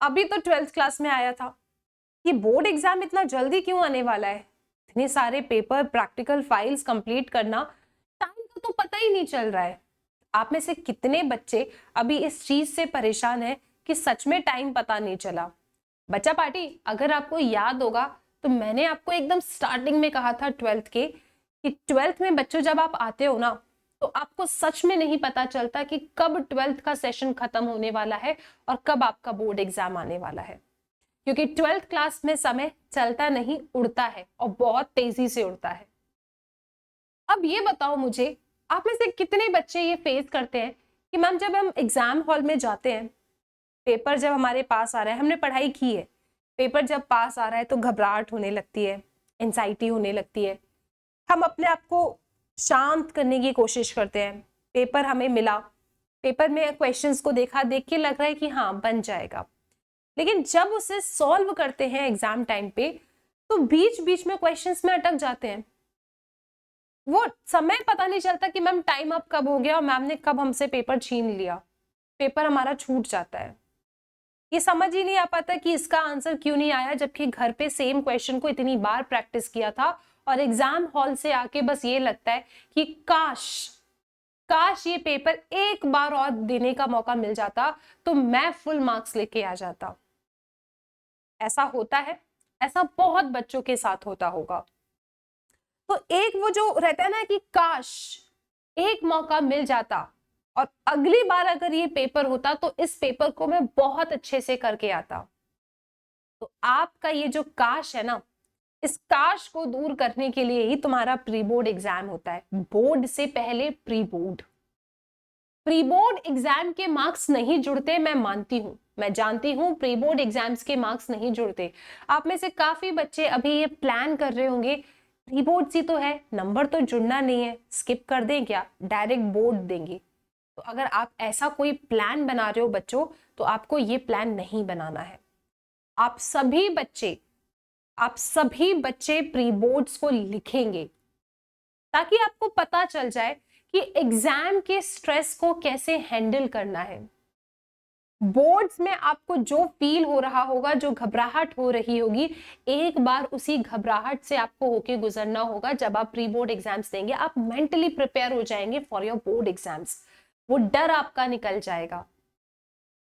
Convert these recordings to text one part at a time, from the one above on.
अभी तो 12th class में आया था। ये बोर्ड एग्जाम इतना जल्दी क्यों आने वाला है? इतने सारे पेपर, प्रैक्टिकल फाइल्स कंप्लीट करना, टाइम का तो पता ही नहीं चल रहा है। आप में से कितने बच्चे अभी इस चीज से परेशान है कि सच में टाइम पता नहीं चला? बच्चा पार्टी, अगर आपको याद होगा तो मैंने आपको एकदम स्टार्टिंग में कहा था 12th के कि 12th में बच्चों जब आप आते हो ना, तो आपको सच में नहीं पता चलता कि कब 12th का सेशन खत्म होने वाला है और कब आपका बोर्ड एग्जाम आने वाला है। क्योंकि 12th क्लास में समय चलता नहीं, उड़ता है और बहुत तेजी से उड़ता है। अब ये बताओ मुझे, आप में से कितने बच्चे ये फेस करते हैं कि मैम जब हम एग्जाम हॉल में जाते हैं, पेपर जब हमारे पास आ रहा है, हमने पढ़ाई की है, पेपर जब पास आ रहा है तो घबराहट होने लगती है, एंजाइटी होने लगती है, हम अपने आप को शांत करने की कोशिश करते हैं। पेपर हमें मिला, पेपर में क्वेश्चंस को देखा, देख के लग रहा है कि हाँ बन जाएगा, लेकिन जब उसे सॉल्व करते हैं एग्जाम टाइम पे तो बीच बीच में क्वेश्चंस में अटक जाते हैं। वो समय पता नहीं चलता कि मैम टाइम अप कब हो गया और मैम ने कब हमसे पेपर छीन लिया, पेपर हमारा छूट जाता है। ये समझ ही नहीं आ पाता कि इसका आंसर क्यों नहीं आया, जबकि घर पे सेम क्वेश्चन को इतनी बार प्रैक्टिस किया था और एग्जाम हॉल से आके बस ये लगता है कि काश काश ये पेपर एक बार और देने का मौका मिल जाता तो मैं फुल मार्क्स लेके आ जाता। ऐसा होता है, ऐसा बहुत बच्चों के साथ होता होगा। तो एक वो जो रहता है ना कि काश एक मौका मिल जाता और अगली बार अगर ये पेपर होता तो इस पेपर को मैं बहुत अच्छे से करके आता। तो आपका ये जो काश है ना, इस काश को दूर करने के लिए ही तुम्हारा प्री बोर्ड एग्जाम होता है। बोर्ड से पहले pre board. Pre board exam के मार्क्स नहीं जुड़ते, मैं मानती हूं, मैं जानती हूं प्री बोर्ड एग्जाम्स के मार्क्स नहीं जुड़ते। आप में से काफी बच्चे अभी ये प्लान कर रहे होंगे, प्री बोर्ड सी तो है, नंबर तो जुड़ना नहीं है, स्किप कर दें क्या, डायरेक्ट बोर्ड देंगे। तो अगर आप ऐसा कोई प्लान बना रहे हो बच्चों, तो आपको ये प्लान नहीं बनाना है। आप सभी बच्चे प्री बोर्ड्स को लिखेंगे ताकि आपको पता चल जाए कि एग्जाम के स्ट्रेस को कैसे हैंडल करना है। बोर्ड्स में आपको जो फील हो रहा होगा, जो घबराहट हो रही होगी, एक बार उसी घबराहट से आपको होके गुजरना होगा। जब आप प्री बोर्ड एग्जाम्स देंगे आप मेंटली प्रिपेयर हो जाएंगे फॉर योर बोर्ड एग्जाम्स, वो डर आपका निकल जाएगा।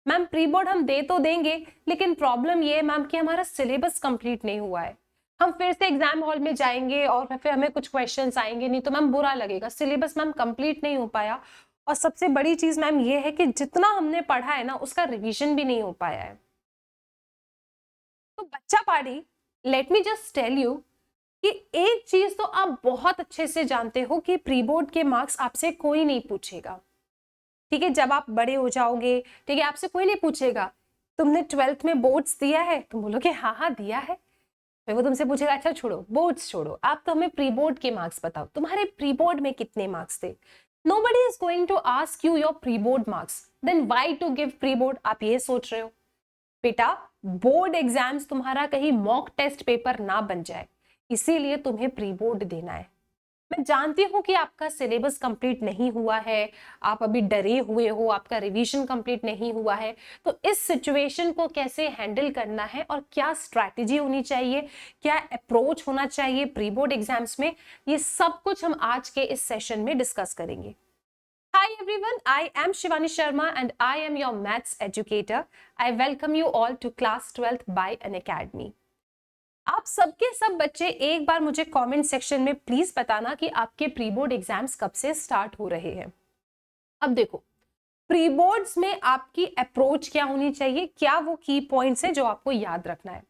मैम प्री बोर्ड हम दे तो देंगे, लेकिन प्रॉब्लम ये है मैम कि हमारा सिलेबस कंप्लीट नहीं हुआ है। हम फिर से एग्जाम हॉल में जाएंगे और फिर हमें कुछ क्वेश्चंस आएंगे नहीं तो मैम बुरा लगेगा, सिलेबस मैम कंप्लीट नहीं हो पाया। और सबसे बड़ी चीज मैम ये है कि जितना हमने पढ़ा है ना उसका रिवीजन भी नहीं हो पाया है। तो बच्चा party, let me just tell you कि एक चीज तो आप बहुत अच्छे से जानते हो कि प्री बोर्ड के मार्क्स आपसे कोई नहीं पूछेगा। ठीक है, जब आप बड़े हो जाओगे, ठीक है, आपसे कोई नहीं पूछेगा तुमने 12th में बोर्ड्स दिया है, तुम बोलोगे हाँ हाँ दिया है। फिर वो तुमसे पूछेगा अच्छा छोड़ो बोर्ड्स छोड़ो, आप तो हमें प्री बोर्ड के मार्क्स बताओ, तुम्हारे प्री बोर्ड में कितने मार्क्स थे। Nobody is going to ask you your pre board marks, then why to give pre board, आप ये सोच रहे हो। बेटा बोर्ड एग्जाम्स तुम्हारा कहीं मॉक टेस्ट पेपर ना बन जाए, इसीलिए तुम्हें प्री बोर्ड देना है। मैं जानती हूँ कि आपका सिलेबस कंप्लीट नहीं हुआ है, आप अभी डरे हुए हो, आपका रिवीजन कंप्लीट नहीं हुआ है। तो इस सिचुएशन को कैसे हैंडल करना है और क्या स्ट्रैटेजी होनी चाहिए, क्या अप्रोच होना चाहिए प्री बोर्ड एग्जाम्स में, ये सब कुछ हम आज के इस सेशन में डिस्कस करेंगे। Hi everyone, I am Shivani Sharma and I am your maths educator. I welcome you all to class 12th by Unacademy. आप सबके सब बच्चे एक बार मुझे कमेंट सेक्शन में प्लीज बताना कि आपके प्री बोर्ड एग्जाम्स कब से स्टार्ट हो रहे हैं। अब देखो, प्री बोर्ड्स में आपकी अप्रोच क्या होनी चाहिए, क्या वो की पॉइंट्स है जो आपको याद रखना है।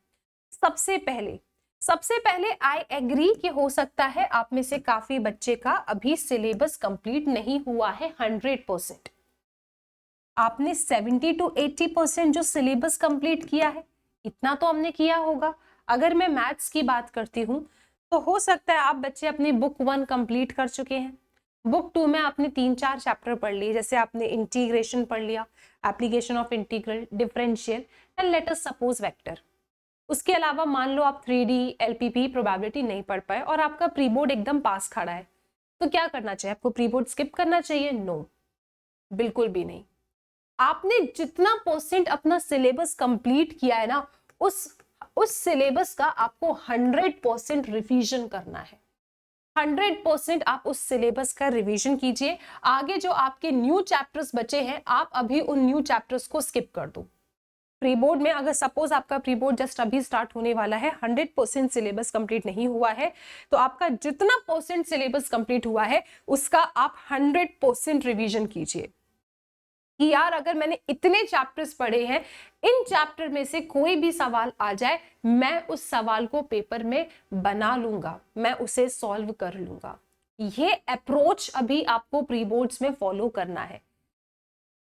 सबसे पहले आई एग्री कि हो सकता है आप में से काफी बच्चे का अभी सिलेबस कंप्लीट नहीं हुआ है 100%। आपने 70 to 80% जो सिलेबस कंप्लीट किया है, इतना तो हमने किया होगा। अगर मैं मैथ्स की बात करती हूँ तो हो सकता है आप बच्चे अपनी बुक 1 कंप्लीट कर चुके हैं, बुक 2 में आपने 3-4 चैप्टर पढ़ लिए, जैसे आपने इंटीग्रेशन पढ़ लिया, application of integral, differential and let us suppose vector. उसके अलावा मान लो आप 3D LPP प्रोबेबिलिटी नहीं पढ़ पाए और आपका प्री बोर्ड एकदम पास खड़ा है, तो क्या करना चाहिए आपको, प्री बोर्ड स्किप करना चाहिए? नो, बिल्कुल भी नहीं। आपने जितना परसेंट अपना सिलेबस कंप्लीट किया है ना, उस सिलेबस का आपको 100% रिवीजन करना है। 100% आप उस सिलेबस का रिवीजन कीजिए। आगे जो आपके न्यू चैप्टर्स बचे हैं, आप अभी उन न्यू चैप्टर्स को स्किप कर दो। प्री बोर्ड में अगर सपोज आपका प्री बोर्ड जस्ट अभी स्टार्ट होने वाला है, 100% सिलेबस कंप्लीट नहीं हुआ है, तो आपका जितना परसेंट सिलेबस कंप्लीट हुआ है उसका आप 100% रिवीजन कीजिए कि यार अगर मैंने इतने चैप्टर्स पढ़े हैं, इन चैप्टर में से कोई भी सवाल आ जाए, मैं उस सवाल को पेपर में बना लूंगा, मैं उसे सॉल्व कर लूंगा। ये अप्रोच अभी आपको प्री बोर्ड्स में फॉलो करना है।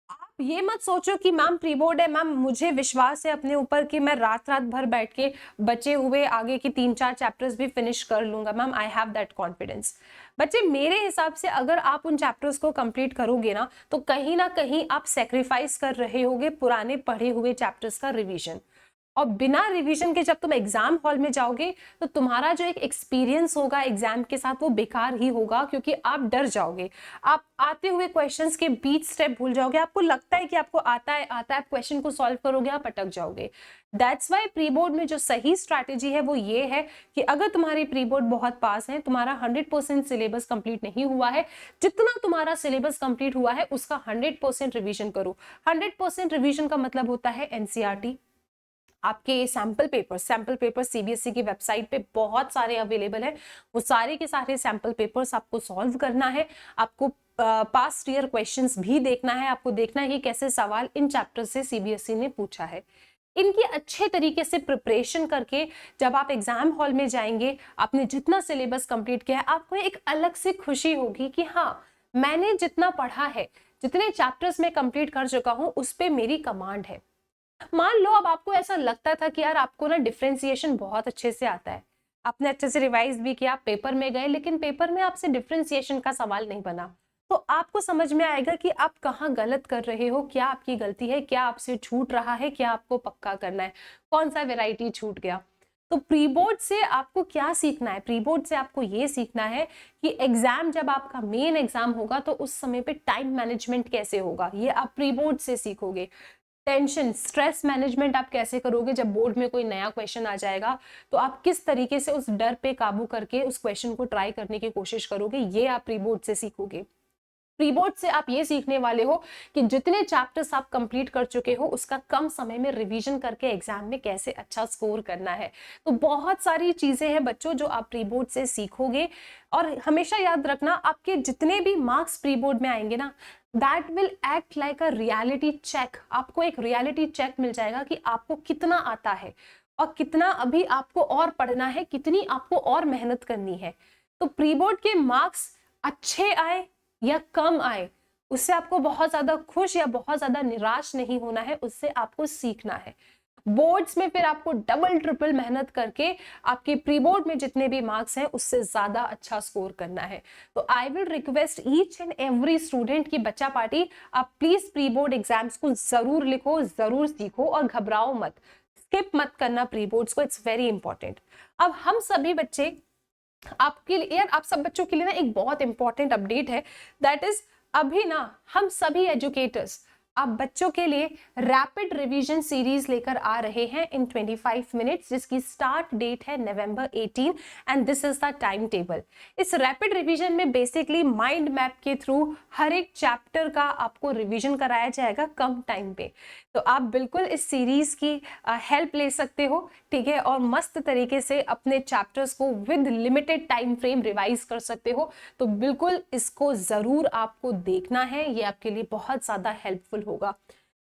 आप ये मत सोचो कि मैम प्री बोर्ड है, मैम मुझे विश्वास है अपने ऊपर कि मैं रात रात भर बैठ के बचे हुए आगे की 3-4 चैप्टर्स भी फिनिश कर लूंगा। Ma'am I have that confidence. बच्चे मेरे हिसाब से अगर आप उन चैप्टर्स को कंप्लीट करोगे ना, तो कहीं ना कहीं आप सेक्रीफाइस कर रहे होगे पुराने पढ़े हुए चैप्टर्स का रिवीजन। और बिना रिवीजन के जब तुम एग्जाम हॉल में जाओगे, तो तुम्हारा जो एक एक्सपीरियंस होगा एग्जाम के साथ, वो बेकार ही होगा, क्योंकि आप डर जाओगे। आप आते हुए क्वेश्चंस के बीच स्टेप भूल जाओगे। आपको लगता है कि आपको आता है, आप क्वेश्चन को सॉल्व करोगे, आप अटक जाओगे। दैट्स वाई प्री बोर्ड में जो सही स्ट्रैटेजी है वो ये है कि अगर तुम्हारी प्री बोर्ड बहुत पास है, तुम्हारा 100% सिलेबस कंप्लीट नहीं हुआ है, जितना तुम्हारा सिलेबस कंप्लीट हुआ है उसका 100% रिवीजन करो। 100% रिवीजन का मतलब होता है एनसीईआरटी, आपके सैंपल पेपर सीबीएसई की वेबसाइट पे बहुत सारे अवेलेबल है। वो सारे के सारे सैंपल पेपर्स आपको सॉल्व करना है। आपको पास्ट ईयर क्वेश्चंस भी देखना है। आपको देखना है कि कैसे सवाल इन चैप्टर से सीबीएसई ने पूछा है। इनकी अच्छे तरीके से प्रिपरेशन करके जब आप एग्जाम हॉल में जाएंगे, आपने जितना सिलेबस कंप्लीट किया है, आपको एक अलग से खुशी होगी कि हाँ, मैंने जितना पढ़ा है, जितने चैप्टर्स में कंप्लीट कर चुका हूं, उस पर मेरी कमांड है। मान लो अब आपको ऐसा लगता था कि यार आपको ना डिफरेंशिएशन बहुत अच्छे से आता है, आपने अच्छे से रिवाइज भी किया, पेपर में गए, लेकिन पेपर में आपसे डिफरेंशिएशन का सवाल नहीं बना, तो आपको समझ में आएगा कि आप कहाँ गलत कर रहे हो, क्या आपकी गलती है, क्या आपसे छूट रहा है, क्या आपको पक्का करना है, कौन सा वेराइटी छूट गया। तो प्री बोर्ड से आपको क्या सीखना है? प्री बोर्ड से आपको ये सीखना है कि एग्जाम जब आपका मेन एग्जाम होगा, तो उस समय पे टाइम मैनेजमेंट कैसे होगा, ये आप प्री बोर्ड से सीखोगे। टेंशन, स्ट्रेस मैनेजमेंट आप कैसे करोगे, जब बोर्ड में कोई नया क्वेश्चन आ जाएगा तो आप किस तरीके से उस डर पे काबू करके उस क्वेश्चन को ट्राई करने की कोशिश करोगे, ये आप प्री बोर्ड से सीखोगे। प्री बोर्ड से आप ये सीखने वाले हो कि जितने चैप्टर्स आप कंप्लीट कर चुके हो, उसका कम समय में रिवीजन करके एग्जाम में कैसे अच्छा स्कोर करना है। तो बहुत सारी चीजें हैं बच्चों जो आप प्री बोर्ड से सीखोगे। और हमेशा याद रखना, आपके जितने भी मार्क्स प्री बोर्ड में आएंगे ना, that will act like a reality check. आपको एक रियलिटी चेक मिल जाएगा कि आपको कितना आता है और कितना अभी आपको और पढ़ना है, कितनी आपको और मेहनत करनी है। तो प्री बोर्ड के मार्क्स अच्छे आए या कम आए, उससे आपको बहुत ज्यादा खुश या बहुत ज्यादा निराश नहीं होना है, उससे आपको सीखना है। बोर्ड्स में फिर आपको डबल ट्रिपल मेहनत करके आपके प्री बोर्ड में जितने भी मार्क्स हैं उससे ज्यादा अच्छा स्कोर करना है। तो I will request each and every student की बच्चा पार्टी, आप प्लीज प्री बोर्ड एग्जाम्स को जरूर लिखो, जरूर सीखो और घबराओ मत, स्किप मत करना प्री बोर्ड्स को, इट्स वेरी इंपॉर्टेंट। अब हम सभी बच्चे, आपके लिए यार, आप सब बच्चों के लिए ना एक बहुत इंपॉर्टेंट अपडेट है, दैट इज अभी ना हम सभी एजुकेटर्स आप बच्चों के लिए रैपिड रिवीजन सीरीज लेकर आ रहे हैं इन 25 मिनट्स, जिसकी स्टार्ट डेट है November 18 and this is the time table. इस रैपिड रिवीजन में बेसिकली माइंड मैप के थ्रू हर एक चैप्टर का आपको रिवीजन कराया जाएगा कम टाइम पे। तो आप बिल्कुल इस सीरीज की हेल्प ले सकते हो, ठीक है, और मस्त तरीके से अपने चैप्टर्स को with limited time frame revise कर सकते हो। तो बिल्कुल इसको जरूर आपको देखना है, ये आपके लिए बहुत ज्यादा हेल्पफुल होगा।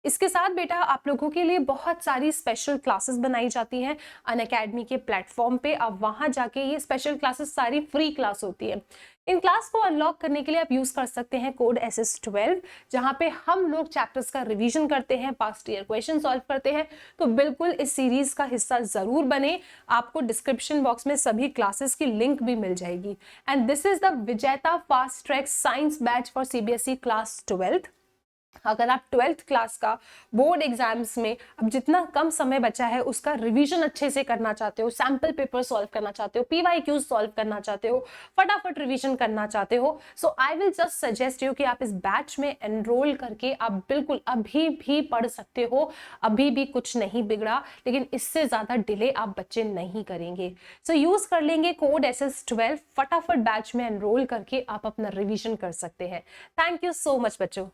इसके साथ बेटा आप लोगों के लिए बहुत सारी स्पेशल क्लासेस बनाई जाती हैं अनअकैडमी के प्लेटफॉर्म पे। आप वहां जाके ये स्पेशल क्लासेस सारी फ्री क्लास होती है। इन क्लास को अनलॉक करने के लिए आप यूज कर सकते हैं कोड SS12, जहां पे हम लोग चैप्टर्स का रिवीजन करते हैं, पास्ट ईयर क्वेश्चन सॉल्व करते हैं। तो बिल्कुल इस सीरीज का हिस्सा जरूर बने। आपको डिस्क्रिप्शन बॉक्स में सभी क्लासेस की लिंक भी मिल जाएगी। एंड दिस इज द विजेता fast track science batch for CBSE class 12th। अगर आप 12th क्लास का बोर्ड एग्जाम्स में अब जितना कम समय बचा है उसका रिवीजन अच्छे से करना चाहते हो, सैम्पल पेपर सॉल्व करना चाहते हो, पीवाईक्यूज सॉल्व करना चाहते हो, फटाफट रिवीजन करना चाहते हो, so I will just suggest you कि आप इस बैच में एनरोल करके आप बिल्कुल अभी भी पढ़ सकते हो। अभी भी कुछ नहीं बिगड़ा, लेकिन इससे ज्यादा डिले आप बच्चे नहीं करेंगे। सो यूज कर लेंगे कोड SS12, फटाफट बैच में एनरोल करके आप अपना रिवीजन कर सकते हैं। थैंक यू सो मच बच्चों।